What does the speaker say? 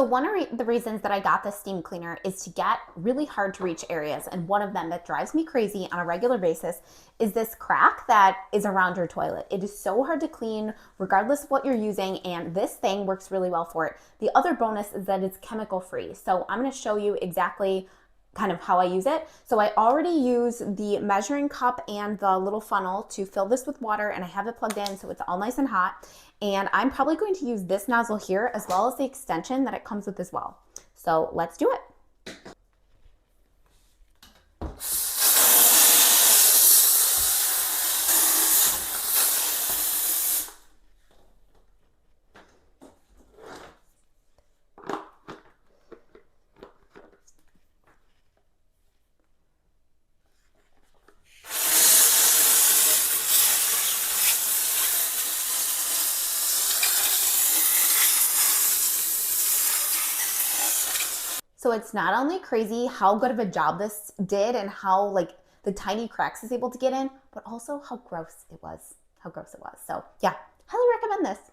So one of the reasons that I got this steam cleaner is to get really hard to reach areas. And one of them that drives me crazy on a regular basis is this crack that is around your toilet. It is so hard to clean regardless of what you're using, and this thing works really well for it. The other bonus is that it's chemical free. So I'm going to show you exactly kind of how I use it. So I already use the measuring cup and the little funnel to fill this with water, and I have it plugged in so it's all nice and hot. And I'm probably going to use this nozzle here as well as the extension that it comes with as well. So let's do it. So it's not only crazy how good of a job this did and how like the tiny cracks is able to get in, but also how gross it was. So yeah, highly recommend this.